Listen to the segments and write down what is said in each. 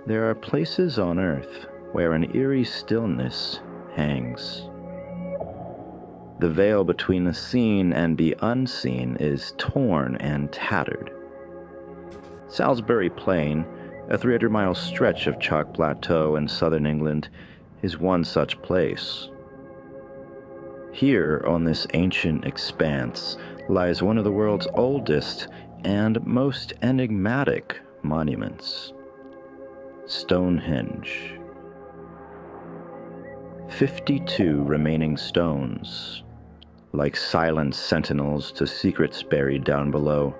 There are places on earth where an eerie stillness hangs. The veil between the seen and the unseen is torn and tattered. Salisbury Plain, a 300-mile stretch of chalk plateau in southern England, is one such place. Here, on this ancient expanse, lies one of the world's oldest and most enigmatic monuments, Stonehenge. 52 remaining stones, like silent sentinels to secrets buried down below,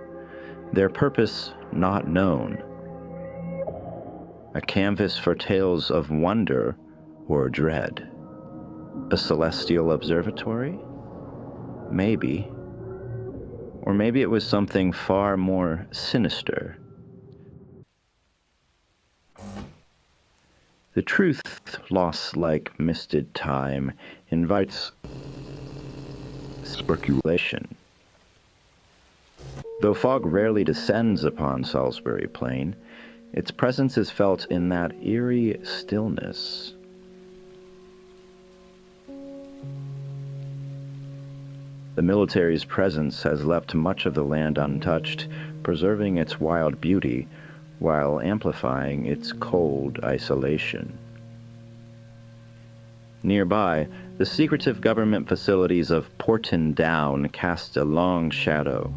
their purpose not known. A canvas for tales of wonder or dread. A celestial observatory? Maybe. Or maybe it was something far more sinister. The truth, lost like misted time, invites speculation. Though fog rarely descends upon Salisbury Plain, its presence is felt in that eerie stillness. The military's presence has left much of the land untouched, preserving its wild beauty while amplifying its cold isolation. Nearby, the secretive government facilities of Porton Down cast a long shadow.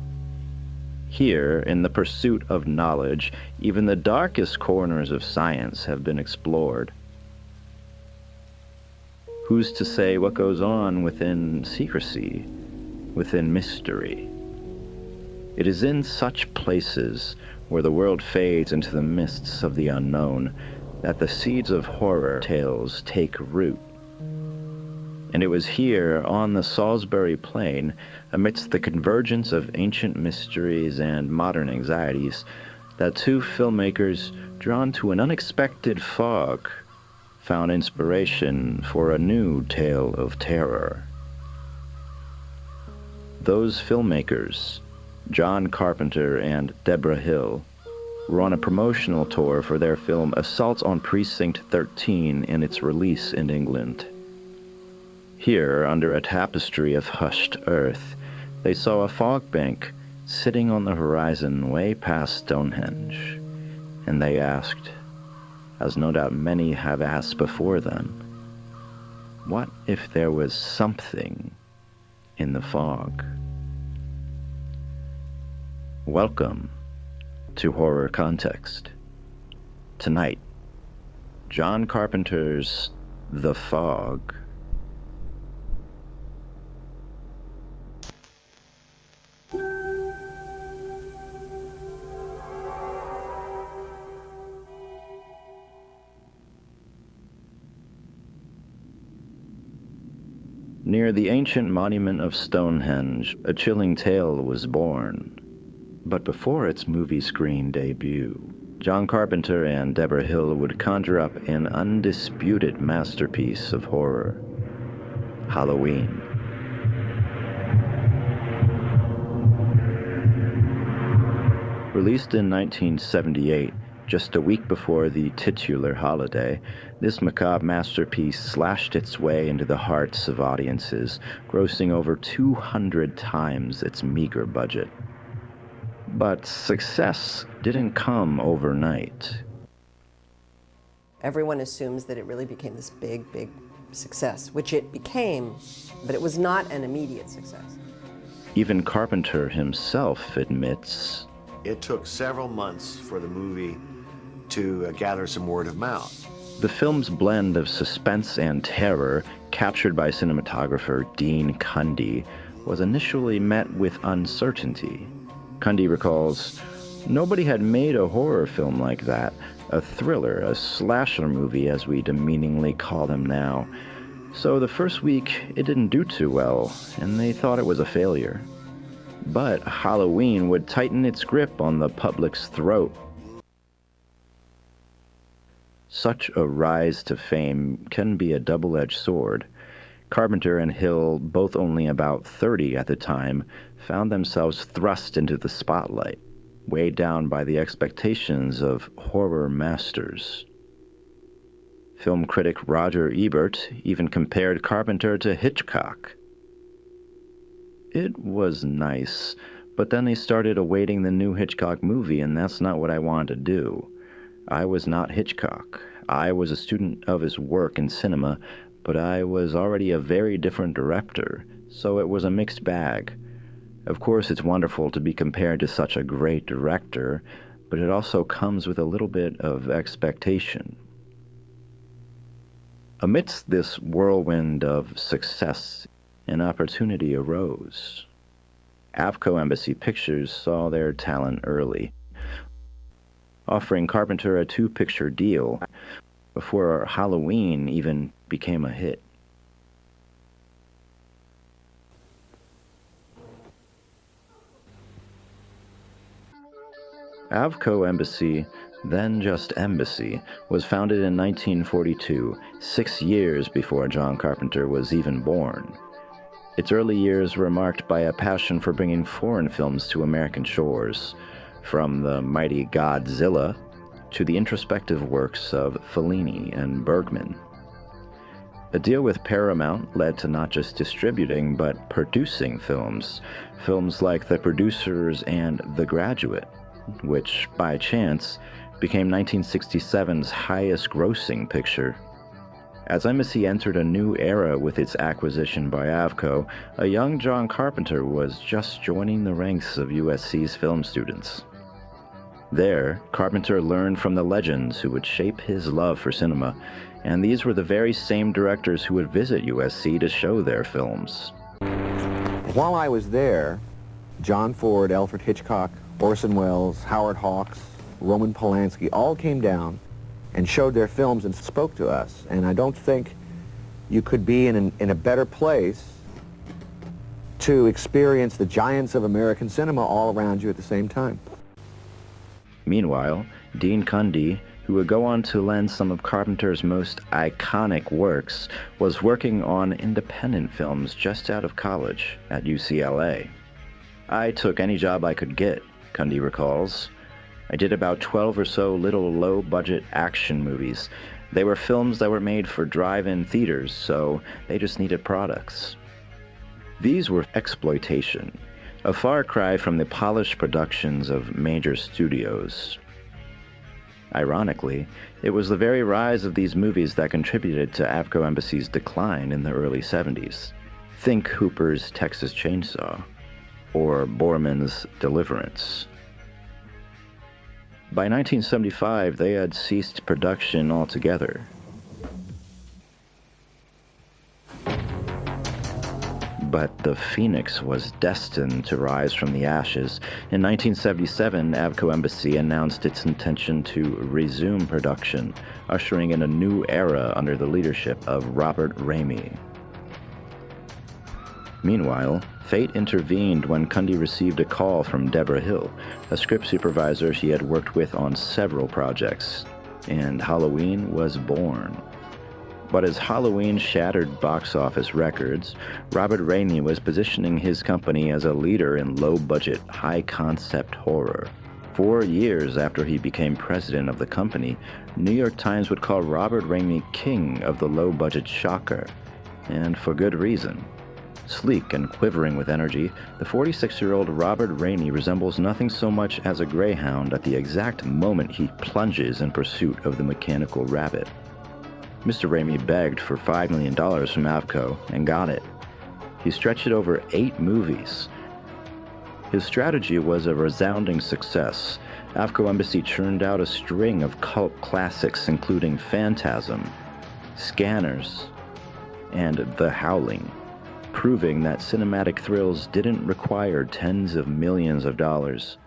Here, in the pursuit of knowledge, even the darkest corners of science have been explored. Who's to say what goes on within secrecy, within mystery? It is in such places, where the world fades into the mists of the unknown, that the seeds of horror tales take root. And it was here, on the Salisbury Plain, amidst the convergence of ancient mysteries and modern anxieties, that two filmmakers, drawn to an unexpected fog, found inspiration for a new tale of terror. Those filmmakers, John Carpenter and Deborah Hill, were on a promotional tour for their film Assault on Precinct 13 in its release in England. Here, under a tapestry of hushed earth, they saw a fog bank sitting on the horizon way past Stonehenge, and they asked, as no doubt many have asked before them, what if there was something in the fog? Welcome to Horror Context. Tonight, John Carpenter's The Fog. Near the ancient monument of Stonehenge, a chilling tale was born. But before its movie screen debut, John Carpenter and Deborah Hill would conjure up an undisputed masterpiece of horror, Halloween. Released in 1978, just a week before the titular holiday, this macabre masterpiece slashed its way into the hearts of audiences, grossing over 200 times its meager budget. But success didn't come overnight. Everyone assumes that it really became this big, big success, which it became, but it was not an immediate success. Even Carpenter himself admits, it took several months for the movie to gather some word of mouth. The film's blend of suspense and terror, captured by cinematographer Dean Cundey, was initially met with uncertainty. Cundey recalls, nobody had made a horror film like that, a thriller, a slasher movie as we demeaningly call them now. So the first week, it didn't do too well, and they thought it was a failure. But Halloween would tighten its grip on the public's throat. Such a rise to fame can be a double-edged sword. Carpenter and Hill, both only about 30 at the time, found themselves thrust into the spotlight, weighed down by the expectations of horror masters. Film critic Roger Ebert even compared Carpenter to Hitchcock. It was nice, but then they started awaiting the new Hitchcock movie, and that's not what I wanted to do. I was not Hitchcock. I was a student of his work in cinema, but I was already a very different director, so it was a mixed bag. Of course, it's wonderful to be compared to such a great director, but it also comes with a little bit of expectation. Amidst this whirlwind of success, an opportunity arose. Avco Embassy Pictures saw their talent early, offering Carpenter a 2-picture deal before Halloween even became a hit. Avco Embassy, then just Embassy, was founded in 1942, 6 years before John Carpenter was even born. Its early years were marked by a passion for bringing foreign films to American shores, from the mighty Godzilla to the introspective works of Fellini and Bergman. A deal with Paramount led to not just distributing, but producing films like The Producers and The Graduate, which, by chance, became 1967's highest-grossing picture. As Embassy entered a new era with its acquisition by Avco, a young John Carpenter was just joining the ranks of USC's film students. There, Carpenter learned from the legends who would shape his love for cinema, and these were the very same directors who would visit USC to show their films. While I was there, John Ford, Alfred Hitchcock, Orson Welles, Howard Hawks, Roman Polanski all came down and showed their films and spoke to us. And I don't think you could be in a better place to experience the giants of American cinema all around you at the same time. Meanwhile, Dean Cundey, who would go on to lend some of Carpenter's most iconic works, was working on independent films just out of college at UCLA. "I took any job I could get," Cundey recalls. "I did about 12 or so little low-budget action movies. They were films that were made for drive-in theaters, so they just needed products." These were exploitation, a far cry from the polished productions of major studios. Ironically, it was the very rise of these movies that contributed to Avco Embassy's decline in the early 70s. Think Hooper's Texas Chainsaw, or Borman's Deliverance. By 1975, they had ceased production altogether. But the phoenix was destined to rise from the ashes. In 1977, Avco Embassy announced its intention to resume production, ushering in a new era under the leadership of Robert Ramey. Meanwhile, fate intervened when Cundey received a call from Deborah Hill, a script supervisor he had worked with on several projects, and Halloween was born. But as Halloween shattered box office records, Robert Ramey was positioning his company as a leader in low-budget, high-concept horror. 4 years after he became president of the company, New York Times would call Robert Ramey king of the low-budget shocker, and for good reason. Sleek and quivering with energy, the 46-year-old Robert Ramey resembles nothing so much as a greyhound at the exact moment he plunges in pursuit of the mechanical rabbit. Mr. Ramey begged for $5 million from Avco and got it. He stretched it over 8 movies. His strategy was a resounding success. Avco Embassy churned out a string of cult classics including Phantasm, Scanners, and The Howling, proving that cinematic thrills didn't require tens of millions of dollars.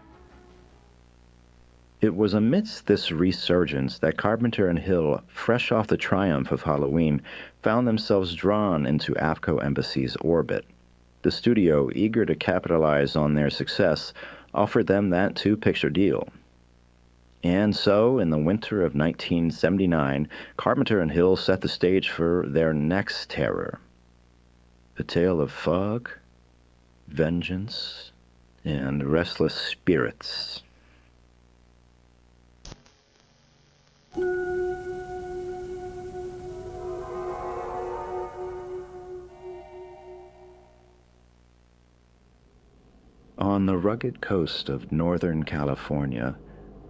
It was amidst this resurgence that Carpenter and Hill, fresh off the triumph of Halloween, found themselves drawn into Avco Embassy's orbit. The studio, eager to capitalize on their success, offered them that 2-picture deal. And so, in the winter of 1979, Carpenter and Hill set the stage for their next terror. A tale of fog, vengeance, and restless spirits. On the rugged coast of Northern California,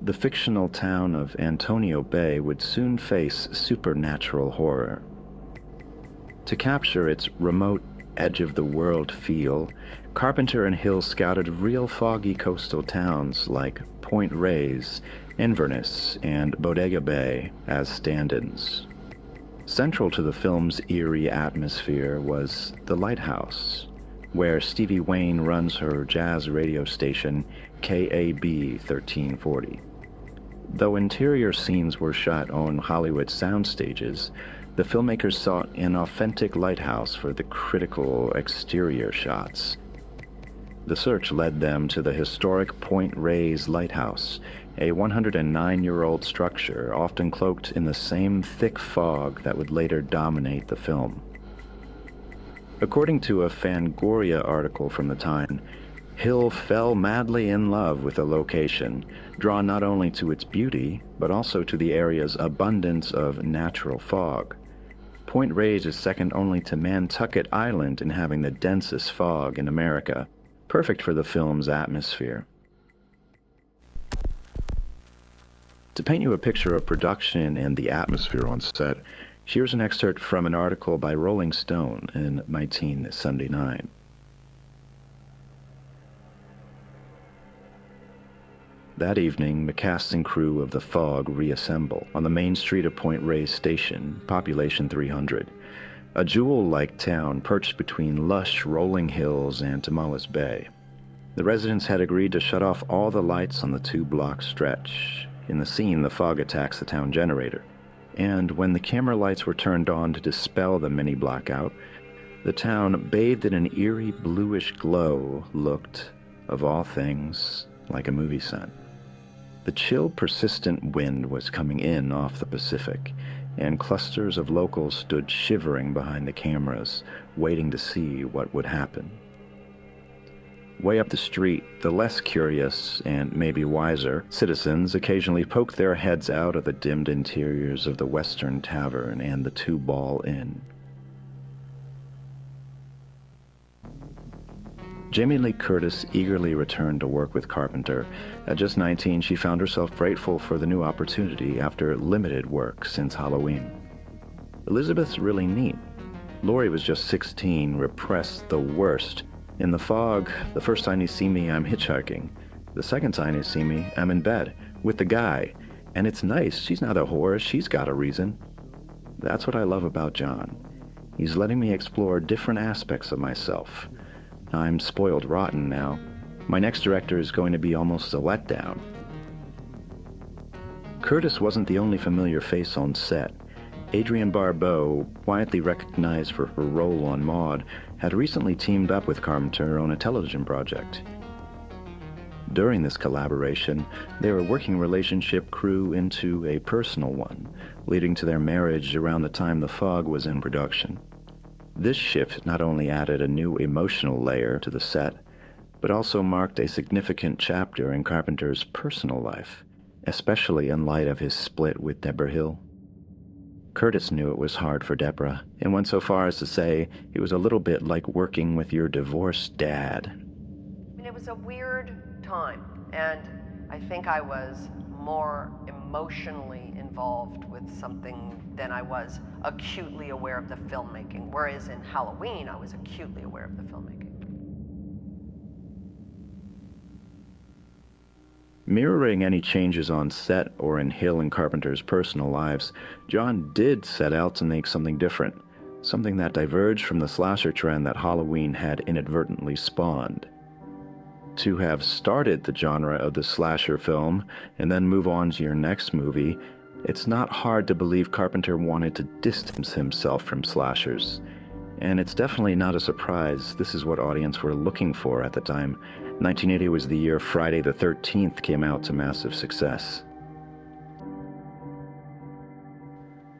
the fictional town of Antonio Bay would soon face supernatural horror. To capture its remote, edge-of-the-world feel, Carpenter and Hill scouted real foggy coastal towns like Point Reyes, Inverness, and Bodega Bay as stand-ins. Central to the film's eerie atmosphere was the lighthouse, where Stevie Wayne runs her jazz radio station KAB 1340. Though interior scenes were shot on Hollywood sound stages, the filmmakers sought an authentic lighthouse for the critical exterior shots. The search led them to the historic Point Reyes Lighthouse, a 109-year-old structure often cloaked in the same thick fog that would later dominate the film. According to a Fangoria article from the time, Hill fell madly in love with the location, drawn not only to its beauty, but also to the area's abundance of natural fog. Point Reyes is second only to Nantucket Island in having the densest fog in America, perfect for the film's atmosphere. To paint you a picture of production and the atmosphere on set, here's an excerpt from an article by Rolling Stone in 1979. That evening, the cast and crew of The Fog reassemble on the main street of Point Reyes Station, population 300, a jewel-like town perched between lush, rolling hills and Tamales Bay. The residents had agreed to shut off all the lights on the 2-block stretch. In the scene, the fog attacks the town generator, and when the camera lights were turned on to dispel the mini blackout, the town, bathed in an eerie bluish glow, looked, of all things, like a movie set. The chill, persistent wind was coming in off the Pacific, and clusters of locals stood shivering behind the cameras, waiting to see what would happen. Way up the street, the less curious, and maybe wiser, citizens occasionally poked their heads out of the dimmed interiors of the Western Tavern and the Two Ball Inn. Jamie Lee Curtis eagerly returned to work with Carpenter. At just 19, she found herself grateful for the new opportunity after limited work since Halloween. Elizabeth's really neat. Laurie was just 16, repressed the worst. In The Fog, the first time you see me, I'm hitchhiking. The second time you see me, I'm in bed, with the guy. And it's nice, she's not a whore, she's got a reason. That's what I love about John. He's letting me explore different aspects of myself. I'm spoiled rotten now. My next director is going to be almost a letdown. Curtis wasn't the only familiar face on set. Adrienne Barbeau, quietly recognized for her role on Maude, had recently teamed up with Carpenter on a television project. During this collaboration, their working relationship grew into a personal one, leading to their marriage around the time The Fog was in production. This shift not only added a new emotional layer to the set, but also marked a significant chapter in Carpenter's personal life, especially in light of his split with Deborah Hill. Curtis knew it was hard for Deborah, and went so far as to say it was a little bit like working with your divorced dad. I mean, it was a weird time, and I think I was more emotionally involved with something than I was acutely aware of the filmmaking, whereas in Halloween, I was acutely aware of the filmmaking. Mirroring any changes on set or in Hill and Carpenter's personal lives, John did set out to make something different, something that diverged from the slasher trend that Halloween had inadvertently spawned. To have started the genre of the slasher film and then move on to your next movie, it's not hard to believe Carpenter wanted to distance himself from slashers. And it's definitely not a surprise this is what audience were looking for at the time. 1980 was the year Friday the 13th came out to massive success.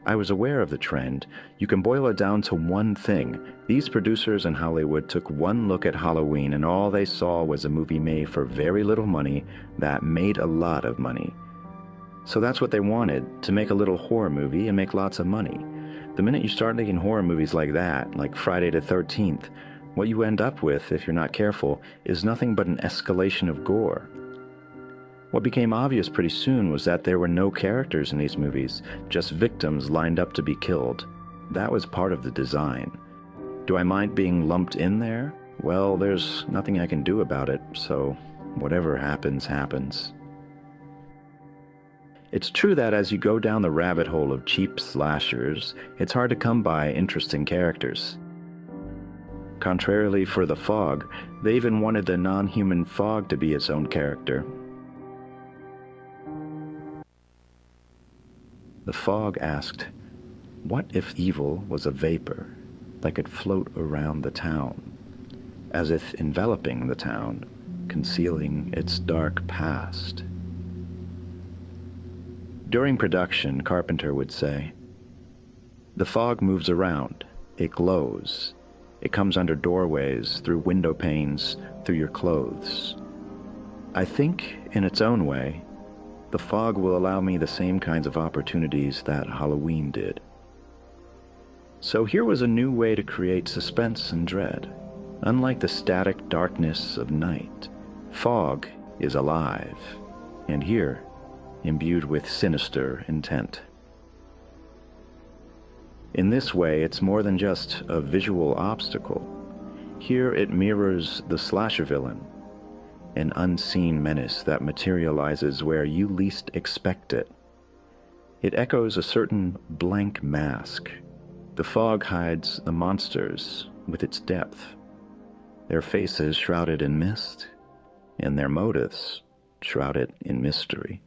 I was aware of the trend. You can boil it down to one thing. These producers in Hollywood took one look at Halloween and all they saw was a movie made for very little money that made a lot of money. So that's what they wanted, to make a little horror movie and make lots of money. The minute you start making horror movies like that, like Friday the 13th, What you end up with, if you're not careful, is nothing but an escalation of gore. What became obvious pretty soon was that there were no characters in these movies, just victims lined up to be killed. That was part of the design. Do I mind being lumped in there? Well, there's nothing I can do about it, so whatever happens, happens. It's true that as you go down the rabbit hole of cheap slashers, it's hard to come by interesting characters. Contrarily for The Fog, they even wanted the non-human fog to be its own character. The Fog asked, what if evil was a vapor that could float around the town, as if enveloping the town, concealing its dark past? During production, Carpenter would say, the fog moves around, it glows, it comes under doorways, through window panes, through your clothes. I think, in its own way, the fog will allow me the same kinds of opportunities that Halloween did. So here was a new way to create suspense and dread. Unlike the static darkness of night, fog is alive, and here, imbued with sinister intent. In this way, it's more than just a visual obstacle. Here it mirrors the slasher villain, an unseen menace that materializes where you least expect it. It echoes a certain blank mask. The fog hides the monsters with its depth, their faces shrouded in mist, and their motives shrouded in mystery.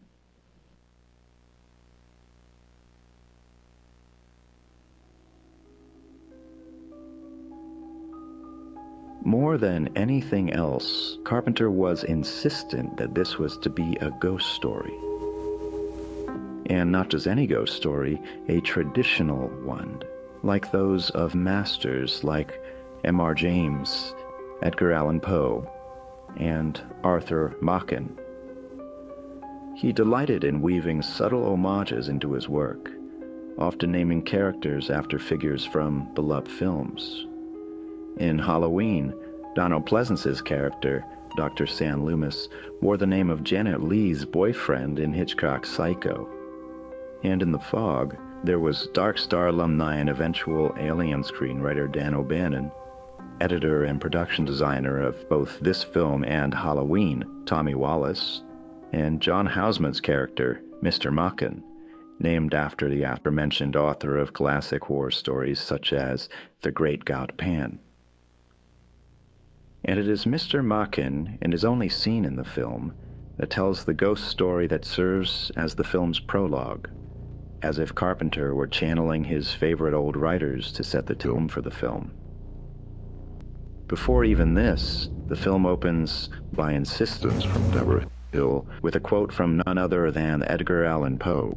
More than anything else, Carpenter was insistent that this was to be a ghost story. And not just any ghost story, a traditional one, like those of masters like M.R. James, Edgar Allan Poe, and Arthur Machen. He delighted in weaving subtle homages into his work, often naming characters after figures from beloved films. In Halloween, Donald Pleasance's character, Dr. Sam Loomis, wore the name of Janet Leigh's boyfriend in Hitchcock's Psycho. And in The Fog, there was Dark Star alumni and eventual Alien screenwriter Dan O'Bannon, editor and production designer of both this film and Halloween, Tommy Wallace, and John Houseman's character, Mr. Machen, named after the aforementioned author of classic horror stories such as The Great God Pan. And it is Mr. Machen, and is only seen in the film, that tells the ghost story that serves as the film's prologue, as if Carpenter were channeling his favorite old writers to set the tone for the film. Before even this, the film opens by insistence from Deborah Hill with a quote from none other than Edgar Allan Poe.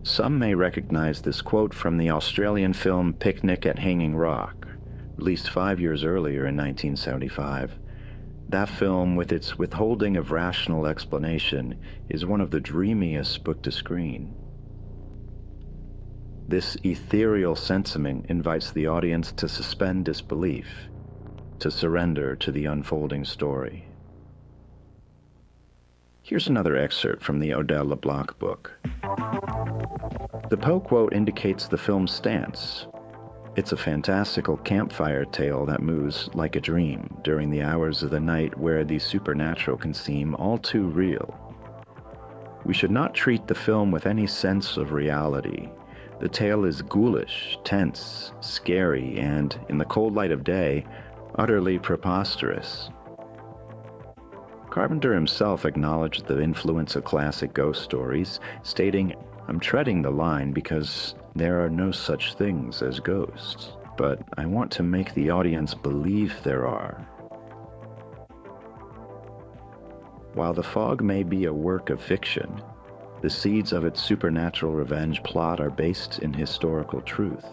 Some may recognize this quote from the Australian film Picnic at Hanging Rock, released 5 years earlier in 1975. That film, with its withholding of rational explanation, is one of the dreamiest put to screen. This ethereal sentiment invites the audience to suspend disbelief, to surrender to the unfolding story. Here's another excerpt from the Odell LeBlanc book. The Poe quote indicates the film's stance. It's a fantastical campfire tale that moves like a dream during the hours of the night where the supernatural can seem all too real. We should not treat the film with any sense of reality. The tale is ghoulish, tense, scary, and, in the cold light of day, utterly preposterous. Carpenter himself acknowledged the influence of classic ghost stories, stating, "I'm treading the line because there are no such things as ghosts, but I want to make the audience believe there are." While The Fog may be a work of fiction, the seeds of its supernatural revenge plot are based in historical truth.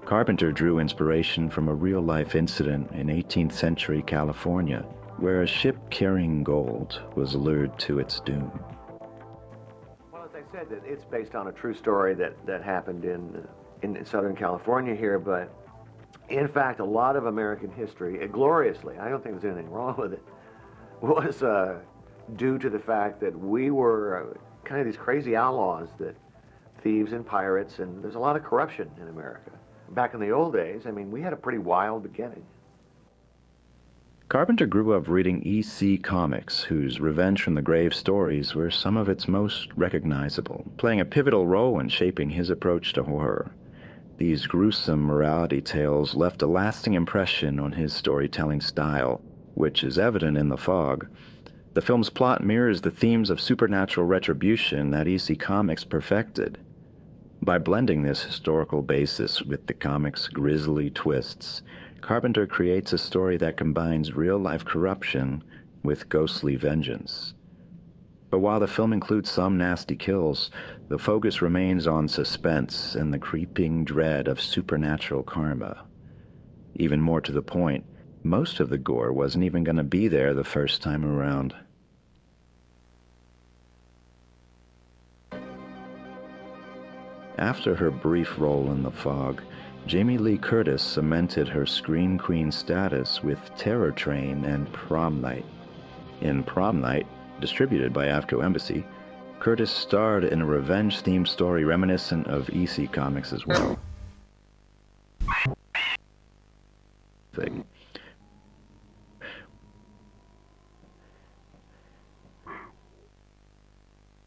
Carpenter drew inspiration from a real-life incident in 18th century California, where a ship carrying gold was lured to its doom. One of the things said that it's based on a true story that happened in Southern California here, but in fact, a lot of American history, gloriously, I don't think there's anything wrong with it, was due to the fact that we were kind of these crazy outlaws, that thieves and pirates, and there's a lot of corruption in America. Back in the old days, I mean, we had a pretty wild beginning. Carpenter grew up reading E.C. comics, whose Revenge from the Grave stories were some of its most recognizable, playing a pivotal role in shaping his approach to horror. These gruesome morality tales left a lasting impression on his storytelling style, which is evident in The Fog. The film's plot mirrors the themes of supernatural retribution that E.C. Comics perfected. By blending this historical basis with the comic's grisly twists, Carpenter creates a story that combines real-life corruption with ghostly vengeance. But while the film includes some nasty kills, the focus remains on suspense and the creeping dread of supernatural karma. Even more to the point, most of the gore wasn't even going to be there the first time around. After her brief role in The Fog, Jamie Lee Curtis cemented her screen queen status with Terror Train and Prom Night. In Prom Night, distributed by AFCO Embassy, Curtis starred in a revenge-themed story reminiscent of E.C. Comics as well.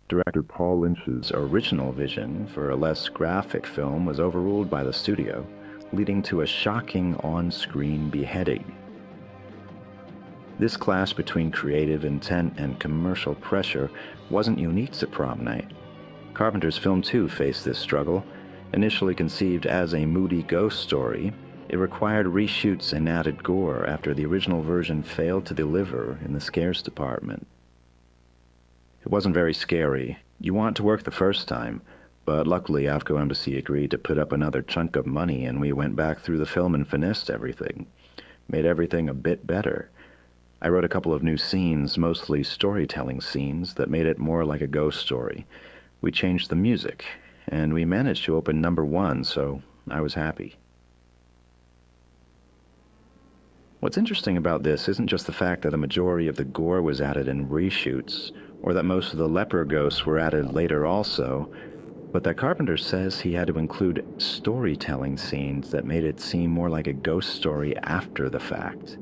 Director Paul Lynch's original vision for a less graphic film was overruled by the studio, leading to a shocking on-screen beheading. This clash between creative intent and commercial pressure wasn't unique to Prom Night. Carpenter's film too faced this struggle. Initially conceived as a moody ghost story, it required reshoots and added gore after the original version failed to deliver in the scares department. It wasn't very scary. You want to work the first time, but luckily AFCO Embassy agreed to put up another chunk of money and we went back through the film and finessed everything. Made everything a bit better. I wrote a couple of new scenes, mostly storytelling scenes, that made it more like a ghost story. We changed the music, and we managed to open #1, so I was happy. What's interesting about this isn't just the fact that the majority of the gore was added in reshoots, or that most of the leper ghosts were added later also, but that Carpenter says he had to include storytelling scenes that made it seem more like a ghost story after the fact.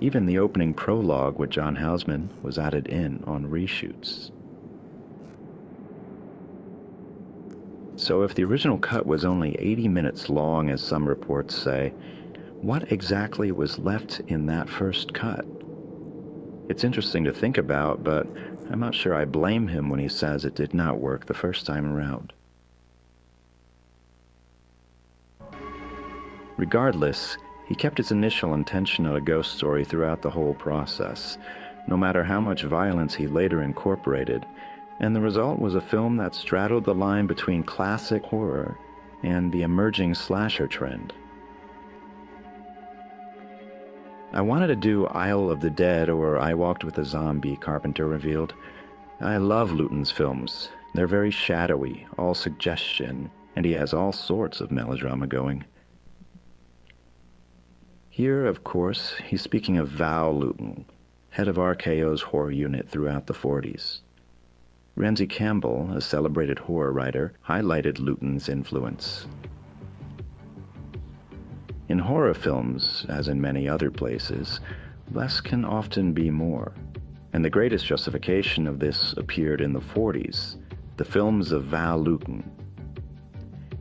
Even the opening prologue with John Houseman was added in on reshoots. So if the original cut was only 80 minutes long, as some reports say, what exactly was left in that first cut? It's interesting to think about, but I'm not sure I blame him when he says it did not work the first time around. Regardless, he kept his initial intention of a ghost story throughout the whole process, no matter how much violence he later incorporated, and the result was a film that straddled the line between classic horror and the emerging slasher trend. I wanted to do Isle of the Dead or I Walked with a Zombie, Carpenter revealed. I love Luton's films. They're very shadowy, all suggestion, and he has all sorts of melodrama going. Here, of course, he's speaking of Val Luton, head of RKO's horror unit throughout the 40s. Ramsey Campbell, a celebrated horror writer, highlighted Luton's influence. In horror films, as in many other places, less can often be more, and the greatest justification of this appeared in the 40s, the films of Val Luton.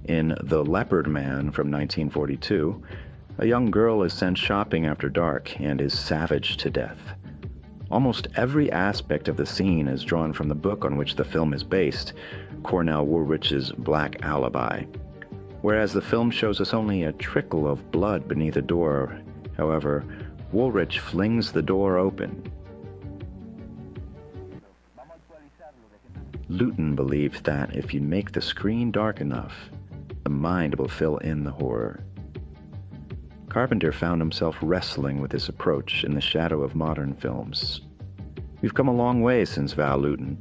In The Leopard Man from 1942, a young girl is sent shopping after dark and is savaged to death. Almost every aspect of the scene is drawn from the book on which the film is based, Cornell Woolrich's Black Alibi. Whereas the film shows us only a trickle of blood beneath the door, however, Woolrich flings the door open. Luton believed that if you make the screen dark enough, the mind will fill in the horror. Carpenter found himself wrestling with this approach in the shadow of modern films. We've come a long way since Val Lewton.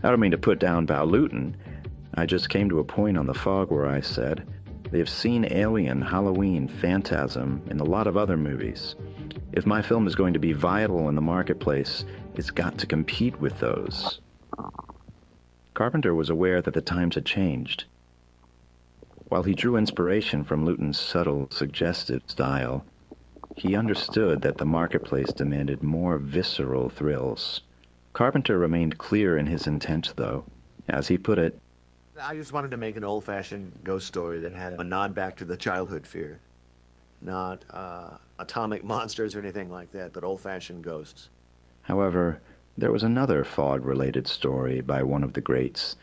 I don't mean to put down Val Lewton. I just came to a point on The Fog where I said, they've seen Alien, Halloween, Phantasm, and a lot of other movies. If my film is going to be viable in the marketplace, it's got to compete with those. Carpenter was aware that the times had changed. While he drew inspiration from Lewton's subtle, suggestive style, he understood that the marketplace demanded more visceral thrills. Carpenter remained clear in his intent, though. As he put it, I just wanted to make an old-fashioned ghost story that had a nod back to the childhood fear. Not atomic monsters or anything like that, but old-fashioned ghosts. However, there was another fog-related story by one of the greats,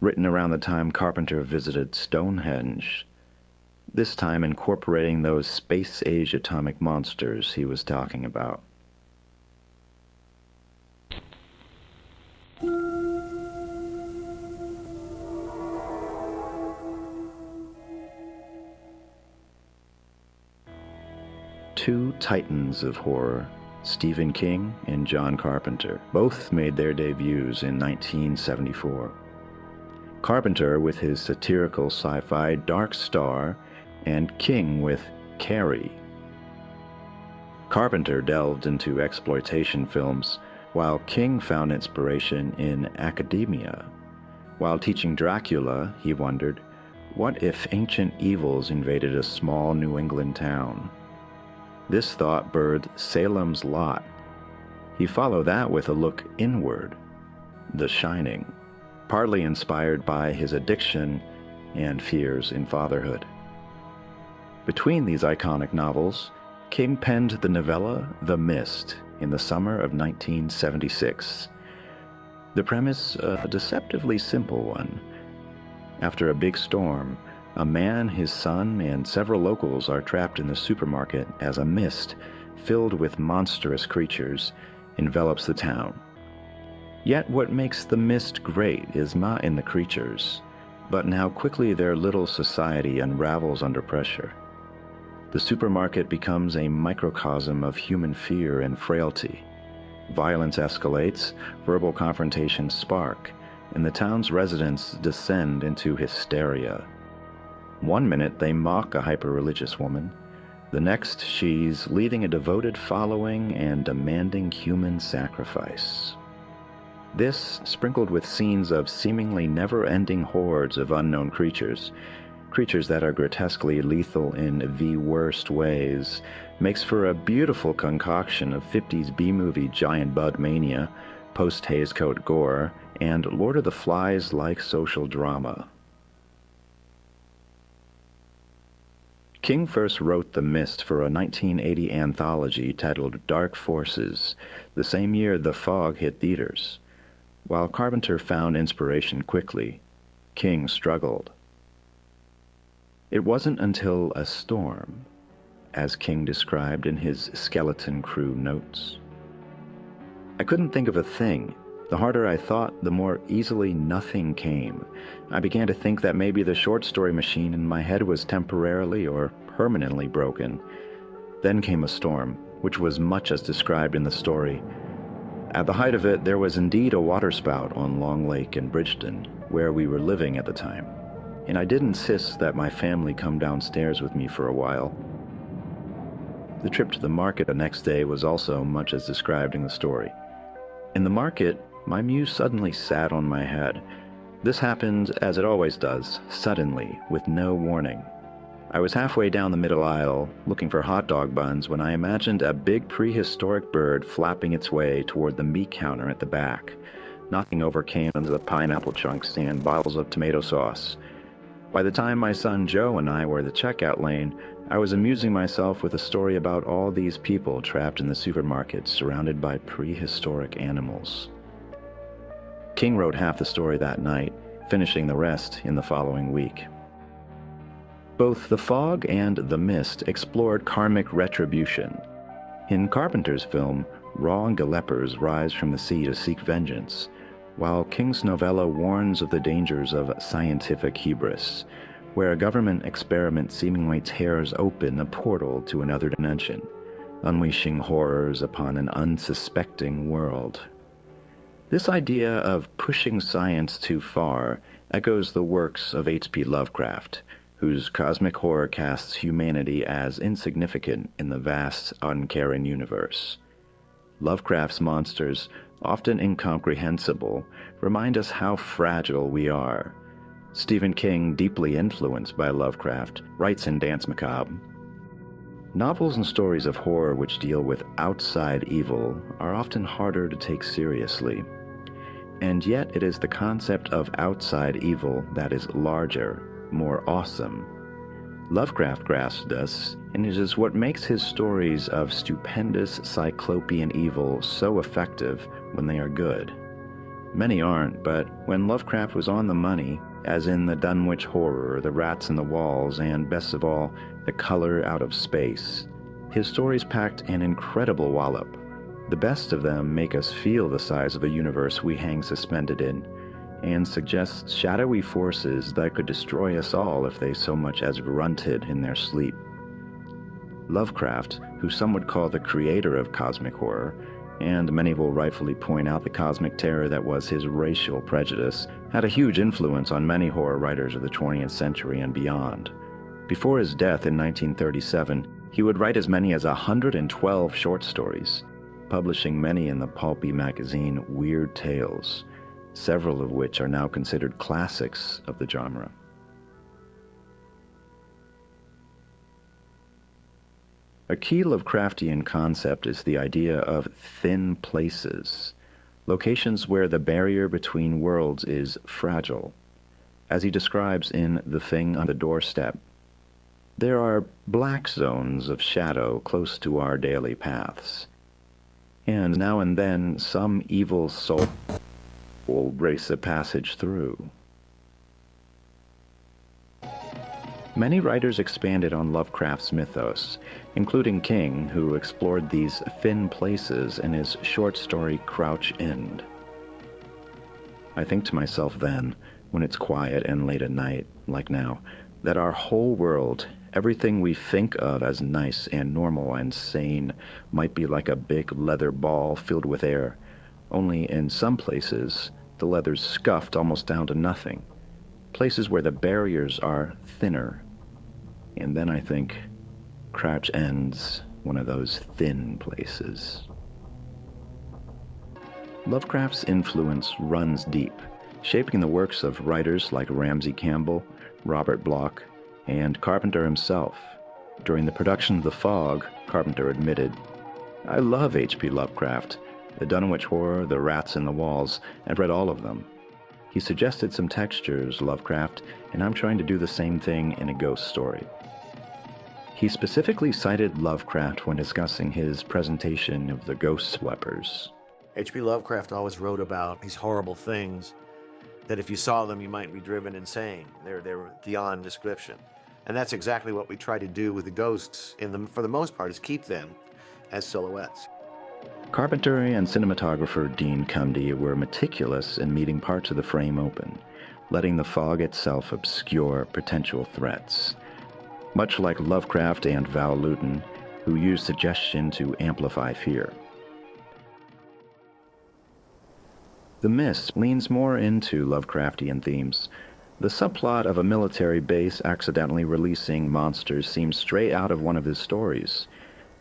written around the time Carpenter visited Stonehenge, this time incorporating those space-age atomic monsters he was talking about. Two titans of horror, Stephen King and John Carpenter, both made their debuts in 1974. Carpenter with his satirical sci-fi Dark Star, and King with Carrie. Carpenter delved into exploitation films, while King found inspiration in academia. While teaching Dracula, he wondered, what if ancient evils invaded a small New England town? This thought birthed Salem's Lot. He followed that with a look inward, The Shining, partly inspired by his addiction and fears in fatherhood. Between these iconic novels, King penned the novella The Mist in the summer of 1976. The premise, a deceptively simple one. After a big storm, a man, his son, and several locals are trapped in the supermarket as a mist, filled with monstrous creatures, envelops the town. Yet what makes the mist great is not in the creatures, but in how quickly their little society unravels under pressure. The supermarket becomes a microcosm of human fear and frailty. Violence escalates, verbal confrontations spark, and the town's residents descend into hysteria. One minute they mock a hyper-religious woman. The next, she's leading a devoted following and demanding human sacrifice. This, sprinkled with scenes of seemingly never-ending hordes of unknown creatures, creatures that are grotesquely lethal in the worst ways, makes for a beautiful concoction of 50s B-movie giant bud mania, post-Hays Coat gore, and Lord of the Flies-like social drama. King first wrote The Mist for a 1980 anthology titled Dark Forces, the same year The Fog hit theaters. While Carpenter found inspiration quickly, King struggled. It wasn't until a storm, as King described in his Skeleton Crew notes. I couldn't think of a thing. The harder I thought, the more easily nothing came. I began to think that maybe the short story machine in my head was temporarily or permanently broken. Then came a storm, which was much as described in the story. At the height of it, there was indeed a waterspout on Long Lake in Bridgeton, where we were living at the time, and I did insist that my family come downstairs with me for a while. The trip to the market the next day was also much as described in the story. In the market, my muse suddenly sat on my head. This happened, as it always does, suddenly, with no warning. I was halfway down the middle aisle, looking for hot dog buns, when I imagined a big prehistoric bird flapping its way toward the meat counter at the back, knocking over cans of pineapple chunks and bottles of tomato sauce. By the time my son Joe and I were at the checkout lane, I was amusing myself with a story about all these people trapped in the supermarket surrounded by prehistoric animals. King wrote half the story that night, finishing the rest in the following week. Both The Fog and The Mist explored karmic retribution. In Carpenter's film, raw lepers rise from the sea to seek vengeance, while King's novella warns of the dangers of scientific hubris, where a government experiment seemingly tears open a portal to another dimension, unleashing horrors upon an unsuspecting world. This idea of pushing science too far echoes the works of H.P. Lovecraft, whose cosmic horror casts humanity as insignificant in the vast, uncaring universe. Lovecraft's monsters, often incomprehensible, remind us how fragile we are. Stephen King, deeply influenced by Lovecraft, writes in Danse Macabre, "Novels and stories of horror which deal with outside evil are often harder to take seriously. And yet it is the concept of outside evil that is larger, more awesome. Lovecraft grasped this, and it is what makes his stories of stupendous cyclopean evil so effective when they are good. Many aren't, but when Lovecraft was on the money, as in the Dunwich Horror, The Rats in the Walls, and best of all, The Color Out of Space, his stories packed an incredible wallop. The best of them make us feel the size of a universe we hang suspended in, and suggest shadowy forces that could destroy us all if they so much as grunted in their sleep. Lovecraft, who some would call the creator of cosmic horror, and many will rightfully point out the cosmic terror that was his racial prejudice, had a huge influence on many horror writers of the 20th century and beyond. Before his death in 1937, he would write as many as 112 short stories, publishing many in the pulpy magazine Weird Tales, several of which are now considered classics of the genre. A key Lovecraftian concept is the idea of thin places, locations where the barrier between worlds is fragile. As he describes in The Thing on the Doorstep, there are black zones of shadow close to our daily paths, and now and then some evil soul will race a passage through. Many writers expanded on Lovecraft's mythos, including King, who explored these thin places in his short story Crouch End. I think to myself then, when it's quiet and late at night, like now, that our whole world, everything we think of as nice and normal and sane, might be like a big leather ball filled with air, only in some places the leather's scuffed almost down to nothing. Places where the barriers are thinner. And then I think Crouch End's one of those thin places. Lovecraft's influence runs deep, shaping the works of writers like Ramsey Campbell, Robert Bloch, and Carpenter himself. During the production of The Fog, Carpenter admitted, "I love H.P. Lovecraft, the Dunwich Horror, The Rats in the Walls. I've read all of them. He suggested some textures, Lovecraft, and I'm trying to do the same thing in a ghost story." He specifically cited Lovecraft when discussing his presentation of the Ghost Sweepers. H.P. Lovecraft always wrote about these horrible things that if you saw them, you might be driven insane. They're beyond description. And that's exactly what we try to do with the ghosts, for the most part, is keep them as silhouettes. Carpenter and cinematographer Dean Cundey were meticulous in leaving parts of the frame open, letting the fog itself obscure potential threats. Much like Lovecraft and Val Lewton, who used suggestion to amplify fear. The Mist leans more into Lovecraftian themes. The subplot of a military base accidentally releasing monsters seems straight out of one of his stories.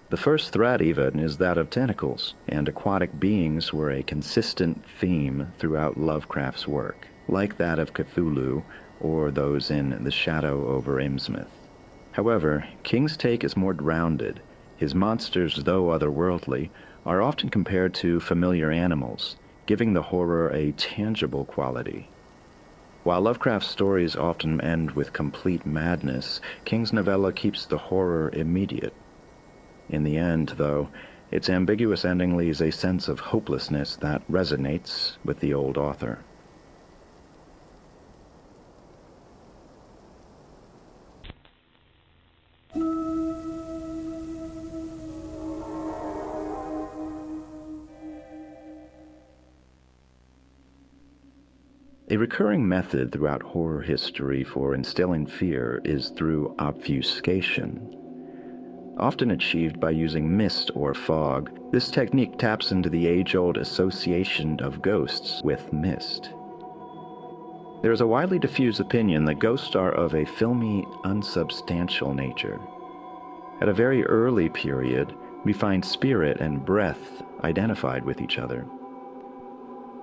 The first threat, even, is that of tentacles, and aquatic beings were a consistent theme throughout Lovecraft's work, like that of Cthulhu or those in The Shadow over Innsmouth. However, King's take is more grounded. His monsters, though otherworldly, are often compared to familiar animals, giving the horror a tangible quality. While Lovecraft's stories often end with complete madness, King's novella keeps the horror immediate. In the end, though, its ambiguous ending leaves a sense of hopelessness that resonates with the old author. A recurring method throughout horror history for instilling fear is through obfuscation. often achieved by using mist or fog. This technique taps into the age-old association of ghosts with mist. There is a widely diffused opinion that ghosts are of a filmy, unsubstantial nature. At a very early period, we find spirit and breath identified with each other.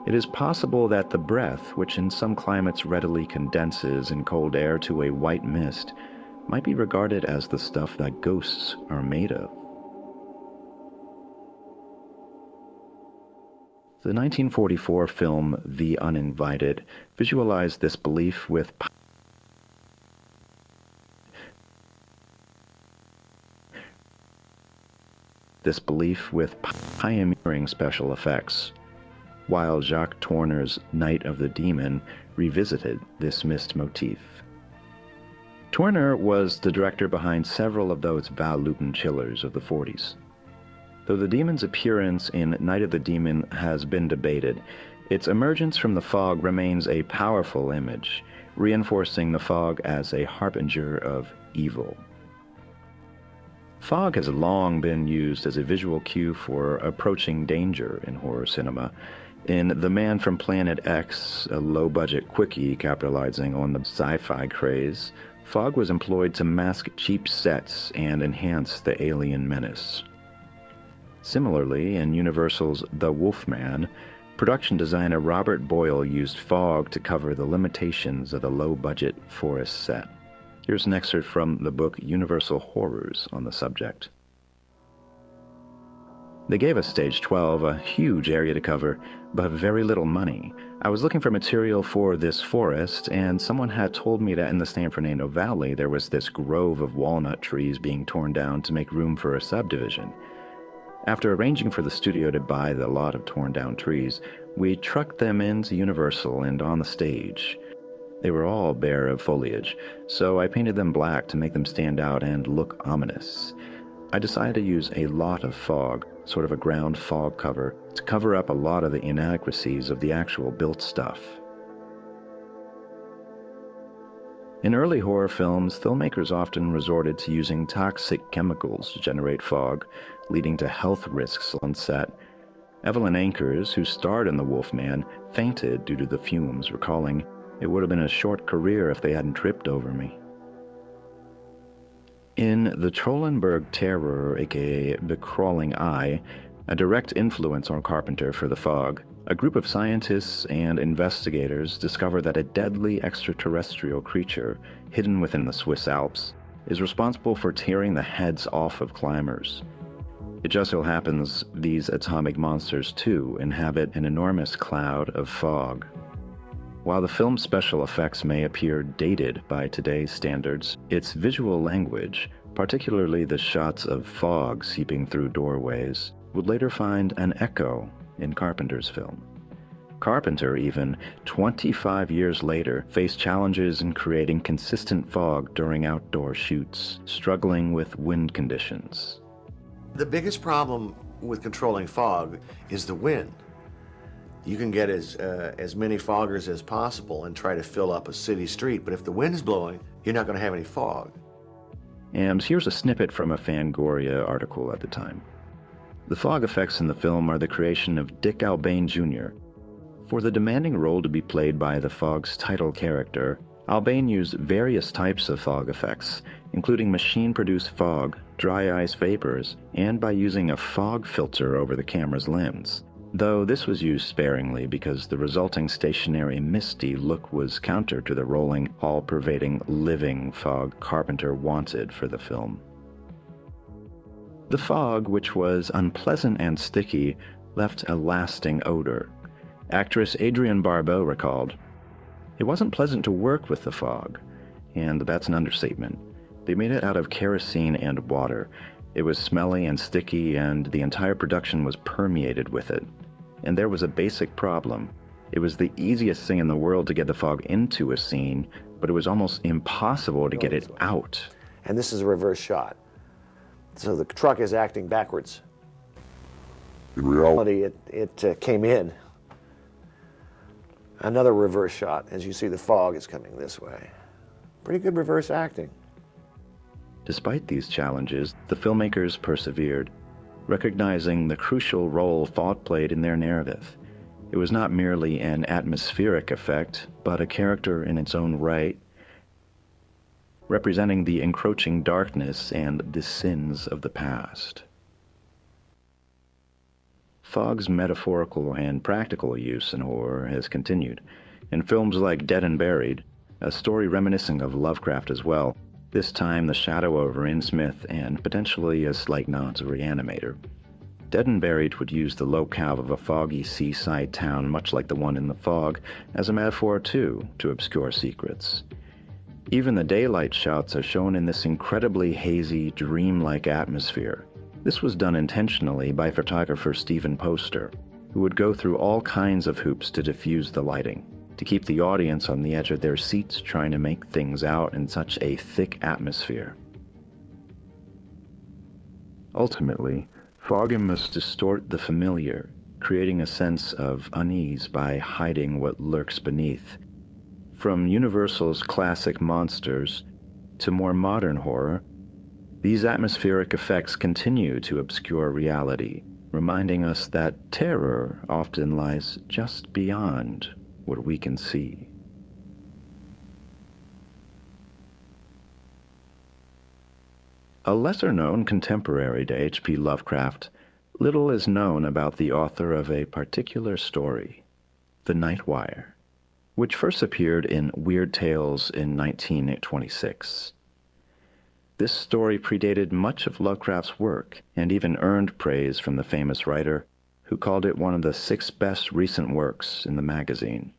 It is possible that the breath, which in some climates readily condenses in cold air to a white mist, might be regarded as the stuff that ghosts are made of. The 1944 film The Uninvited visualized this belief with pioneering special effects, while Jacques Tourneur's Night of the Demon revisited this mist motif. Tourneur was the director behind several of those Val Lupin chillers of the 40s. Though the demon's appearance in Night of the Demon has been debated, its emergence from the fog remains a powerful image, reinforcing the fog as a harbinger of evil. Fog has long been used as a visual cue for approaching danger in horror cinema. In The Man from Planet X, a low-budget quickie capitalizing on the sci-fi craze, fog was employed to mask cheap sets and enhance the alien menace. Similarly, in Universal's The Wolfman, production designer Robert Boyle used fog to cover the limitations of the low-budget forest set. Here's an excerpt from the book Universal Horrors on the subject. They gave us Stage 12, a huge area to cover, but very little money. I was looking for material for this forest, and someone had told me that in the San Fernando Valley there was this grove of walnut trees being torn down to make room for a subdivision. After arranging for the studio to buy the lot of torn down trees, we trucked them into Universal and on the stage. They were all bare of foliage, so I painted them black to make them stand out and look ominous. I decided to use a lot of fog, sort of a ground fog cover, to cover up a lot of the inadequacies of the actual built stuff. In early horror films, filmmakers often resorted to using toxic chemicals to generate fog, leading to health risks on set. Evelyn Ankers, who starred in The Wolfman, fainted due to the fumes, recalling, "It would have been a short career if they hadn't tripped over me." In The Trollenberg Terror, aka The Crawling Eye, a direct influence on Carpenter for the fog, a group of scientists and investigators discover that a deadly extraterrestrial creature, hidden within the Swiss Alps, is responsible for tearing the heads off of climbers. It just so happens these atomic monsters, too, inhabit an enormous cloud of fog. While the film's special effects may appear dated by today's standards, its visual language, particularly the shots of fog seeping through doorways, would later find an echo in Carpenter's film. Carpenter, even 25 years later, faced challenges in creating consistent fog during outdoor shoots, struggling with wind conditions. The biggest problem with controlling fog is the wind. You can get as many foggers as possible and try to fill up a city street, but if the wind is blowing, you're not going to have any fog. And here's a snippet from a Fangoria article at the time. The fog effects in the film are the creation of Dick Albane Jr. For the demanding role to be played by the fog's title character, Albane used various types of fog effects, including machine-produced fog, dry ice vapors, and by using a fog filter over the camera's lens. Though this was used sparingly because the resulting stationary misty look was counter to the rolling, all-pervading, living fog Carpenter wanted for the film. The fog, which was unpleasant and sticky, left a lasting odor. Actress Adrienne Barbeau recalled, "It wasn't pleasant to work with the fog, and that's an understatement. They made it out of kerosene and water. It was smelly and sticky, and the entire production was permeated with it. And there was a basic problem. It was the easiest thing in the world to get the fog into a scene, but it was almost impossible to get it out." And this is a reverse shot. So the truck is acting backwards. In reality, it came in. Another reverse shot. As you see, the fog is coming this way. Pretty good reverse acting. Despite these challenges, the filmmakers persevered, recognizing the crucial role fog played in their narrative. It was not merely an atmospheric effect, but a character in its own right, representing the encroaching darkness and the sins of the past. Fog's metaphorical and practical use in horror has continued. In films like Dead and Buried, a story reminiscent of Lovecraft as well, this time the shadow over Innsmouth and potentially a slight nod to Reanimator. Dead and Buried would use the locale of a foggy seaside town, much like the one in The Fog, as a metaphor too, to obscure secrets. Even the daylight shots are shown in this incredibly hazy, dreamlike atmosphere. This was done intentionally by photographer Stephen Poster, who would go through all kinds of hoops to diffuse the lighting, to keep the audience on the edge of their seats trying to make things out in such a thick atmosphere. Ultimately, fog must distort the familiar, creating a sense of unease by hiding what lurks beneath. From Universal's classic monsters to more modern horror, these atmospheric effects continue to obscure reality, reminding us that terror often lies just beyond what we can see. A lesser-known contemporary to H.P. Lovecraft, little is known about the author of a particular story, The Night Wire, which first appeared in Weird Tales in 1926. This story predated much of Lovecraft's work and even earned praise from the famous writer, who called it one of the 6 best recent works in the magazine.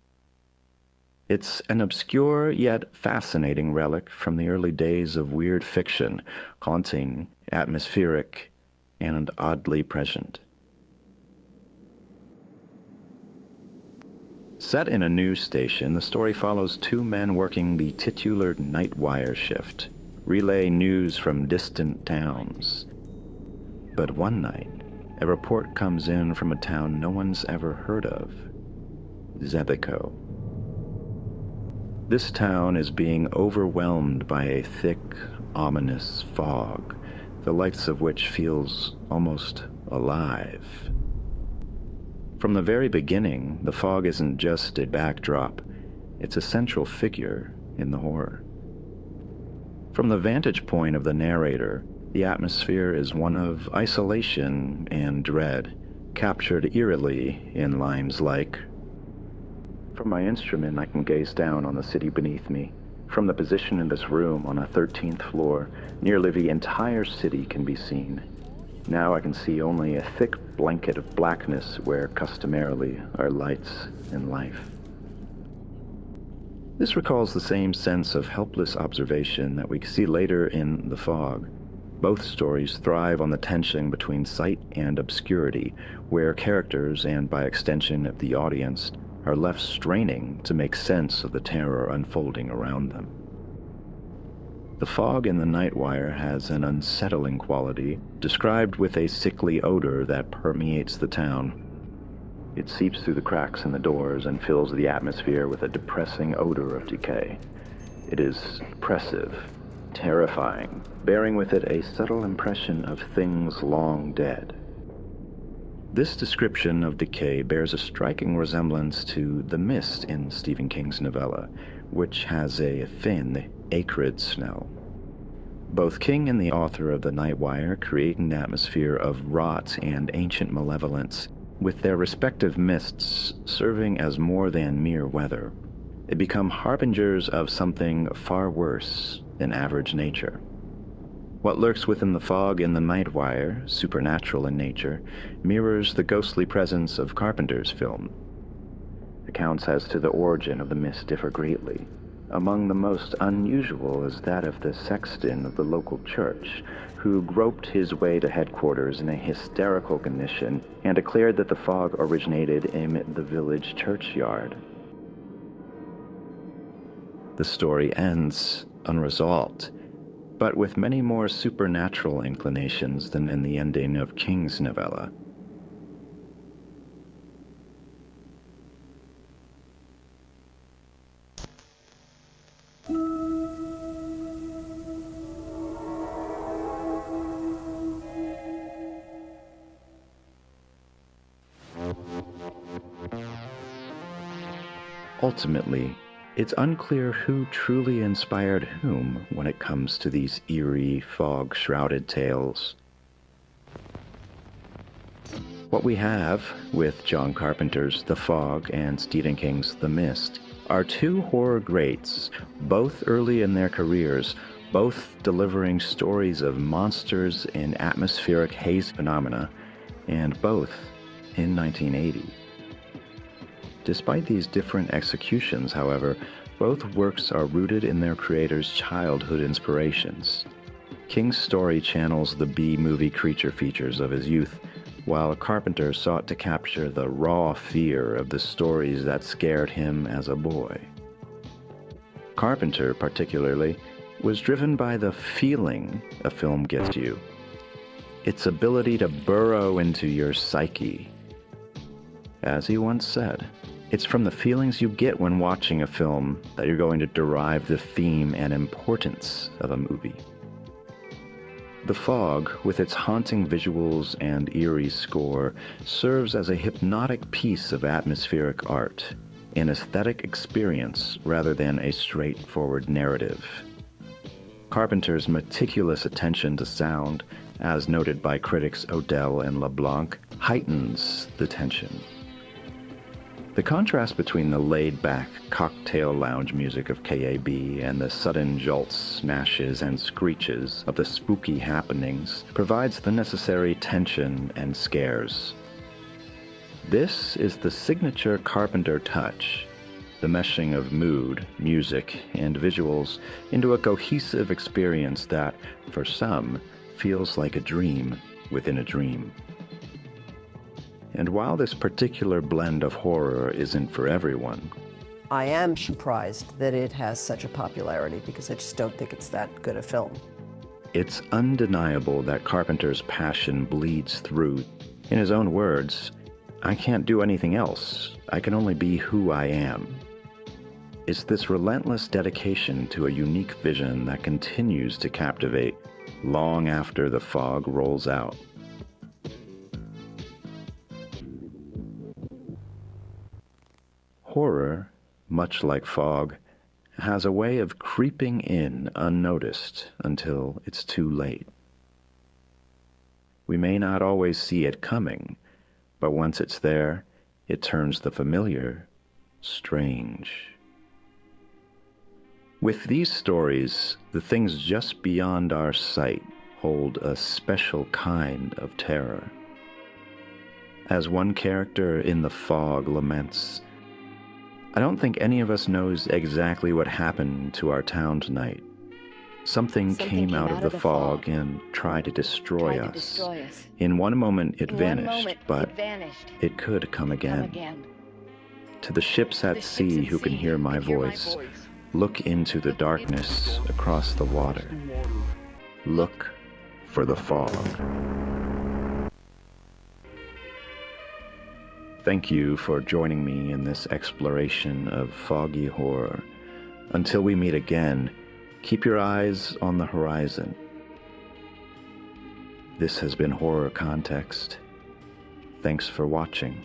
It's an obscure yet fascinating relic from the early days of weird fiction, haunting, atmospheric, and oddly prescient. Set in a news station, the story follows 2 men working the titular night wire shift, relay news from distant towns. But one night, a report comes in from a town no one's ever heard of, Zebico. This town is being overwhelmed by a thick, ominous fog, the lights of which feels almost alive. From the very beginning, the fog isn't just a backdrop, it's a central figure in the horror. From the vantage point of the narrator, the atmosphere is one of isolation and dread, captured eerily in lines like, "From my instrument I can gaze down on the city beneath me. From the position in this room on a 13th floor, nearly the entire city can be seen. Now I can see only a thick blanket of blackness where customarily are lights and life." This recalls the same sense of helpless observation that we see later in The Fog. Both stories thrive on the tension between sight and obscurity, where characters, and by extension the audience, are left straining to make sense of the terror unfolding around them. The fog in The Night Wire has an unsettling quality, described with a sickly odor that permeates the town. It seeps through the cracks in the doors and fills the atmosphere with a depressing odor of decay. It is oppressive, terrifying, bearing with it a subtle impression of things long dead. This description of decay bears a striking resemblance to The Mist in Stephen King's novella, which has a thin, acrid smell. Both King and the author of The Night Wire create an atmosphere of rot and ancient malevolence, with their respective mists serving as more than mere weather. They become harbingers of something far worse than average nature. What lurks within the fog in The Night Wire, supernatural in nature, mirrors the ghostly presence of Carpenter's film. Accounts as to the origin of the mist differ greatly. Among the most unusual is that of the sexton of the local church, who groped his way to headquarters in a hysterical condition and declared that the fog originated in the village churchyard. The story ends unresolved, but with many more supernatural inclinations than in the ending of King's novella. Ultimately, it's unclear who truly inspired whom when it comes to these eerie, fog-shrouded tales. What we have, with John Carpenter's The Fog and Stephen King's The Mist, are two horror greats, both early in their careers, both delivering stories of monsters and atmospheric haze phenomena, and both in 1980. Despite these different executions, however, both works are rooted in their creators' childhood inspirations. King's story channels the B-movie creature features of his youth, while Carpenter sought to capture the raw fear of the stories that scared him as a boy. Carpenter, particularly, was driven by the feeling a film gives you, its ability to burrow into your psyche. As he once said, it's from the feelings you get when watching a film that you're going to derive the theme and importance of a movie. The Fog, with its haunting visuals and eerie score, serves as a hypnotic piece of atmospheric art, an aesthetic experience rather than a straightforward narrative. Carpenter's meticulous attention to sound, as noted by critics Odell and LeBlanc, heightens the tension. The contrast between the laid-back, cocktail lounge music of KAB and the sudden jolts, smashes, and screeches of the spooky happenings provides the necessary tension and scares. This is the signature Carpenter touch, the meshing of mood, music, and visuals into a cohesive experience that, for some, feels like a dream within a dream. And while this particular blend of horror isn't for everyone, I am surprised that it has such a popularity because I just don't think it's that good a film. it's undeniable that Carpenter's passion bleeds through. In his own words, "I can't do anything else. I can only be who I am." It's this relentless dedication to a unique vision that continues to captivate long after the fog rolls out. Horror, much like fog, has a way of creeping in unnoticed until it's too late. We may not always see it coming, but once it's there, it turns the familiar strange. With these stories, the things just beyond our sight hold a special kind of terror. As one character in The Fog laments, "I don't think any of us knows exactly what happened to our town tonight. Something came out of the fog and tried to destroy us. In one moment it vanished, but it could come again. To the ships at sea who can hear my voice, look into the darkness across the water. Look for the fog." Thank you for joining me in this exploration of foggy horror. Until we meet again, keep your eyes on the horizon. This has been Horror Context. Thanks for watching.